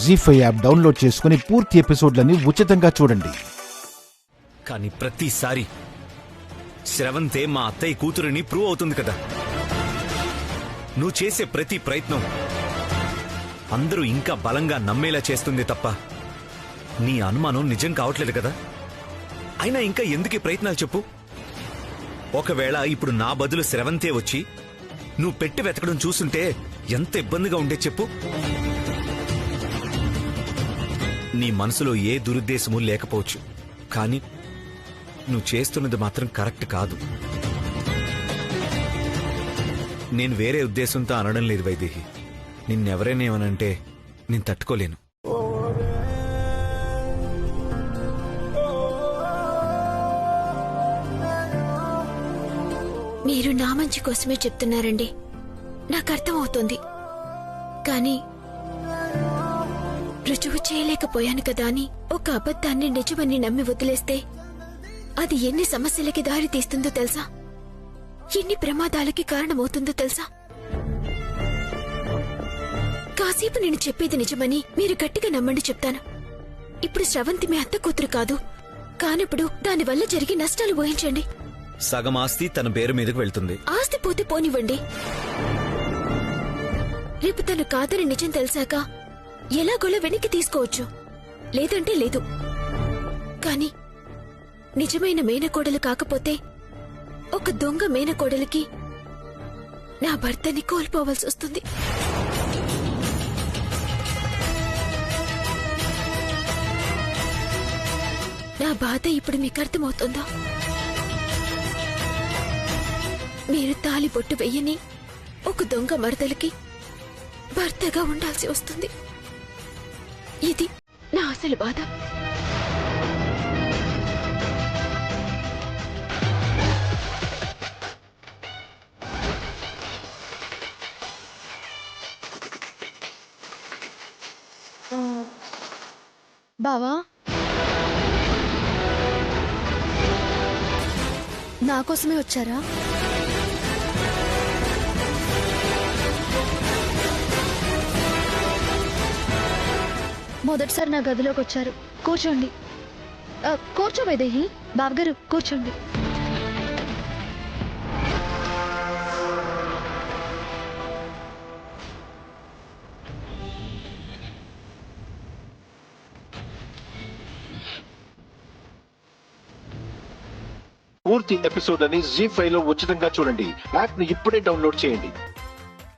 జీ5 app download చేసుకుని పూర్తి ఎపిసోడ్లని ఉచితంగా చూడండి. కానీ ప్రతిసారి శ్రవంతే మా అత్తయ్య కూతురిని ప్రూవ్ అవుతుంది కదా. నువ్వు చేసే ప్రతి ప్రయత్నం అందరూ ఇంకా బలంగా నమ్మేలా చేస్తుంది తప్ప నీ అనుమానం నిజం కావట్లేదు కదా. అయినా ఇంకా ఎందుకు ప్రయత్నాలు చెప్పు. ఒకవేళ ఇప్పుడు నా బదులు శ్రవంతే వచ్చి నువ్వు పెట్టి వెతకడం చూస్తుంటే ఎంత ఇబ్బందిగా ఉండే చెప్పు. నీ మనసులో ఏ దురుద్దేశమూ లేకపోవచ్చు, కానీ నువ్వు చేస్తున్నది మాత్రం కరెక్ట్ కాదు. నేను వేరే ఉద్దేశంతో అనడం లేదు వైదేహి. నిన్నెవరైనా నేను తట్టుకోలేను. మీరు నా మంచి కోసమే చెప్తున్నారండి, నాకు అర్థమవుతోంది. కానీ రుజువు చేయలేకపోయాను కదా అని ఒక అబద్ధాన్ని నిజమని నమ్మి వదిలేస్తే అది ఎన్ని సమస్యలకి దారి తీస్తుందో తెలుసా, ఎన్ని ప్రమాదాలకి కారణమవుతుందో తెలుసా. కాసేపు నేను చెప్పేది నిజమని మీరు గట్టిగా నమ్మండి చెప్తాను. ఇప్పుడు శ్రవంతి మీ అత్త కూతురు కాదు, కానప్పుడు దానివల్ల జరిగే నష్టాలు ఊహించండి. సగం ఆస్తి తన పేరు మీదకు వెళ్తుంది. ఆస్తి పోతే పోనివ్వండి, రేపు తను కాదని నిజం తెలిసాక ఎలాగోలా వెనక్కి తీసుకోవచ్చు, లేదంటే లేదు. కాని నిజమైన మేనకోడలు కాకపోతే ఒక దొంగ మేనకోడలికి నా భర్తని కోల్పోవలసి వస్తుంది. నా బాధ ఇప్పుడు మీకు అర్థమవుతుందా? మీరు తాలి బొట్టు వెయ్యని ఒక దొంగ మరదలికి భర్తగా ఉండాల్సి వస్తుంది. ఇది నా అసలు బాధ. బావా, నా కోసమే వచ్చారా? మొదటిసారి నా గదిలోకి వచ్చారు. కూర్చోండి. కూర్చో వైదేహి. బావగారు కూర్చోండి. పూర్తి ఎపిసోడ్ అని జీ5 లో ఉచితంగా చూడండి. యాప్ ని ఇప్పుడే డౌన్లోడ్ చేయండి.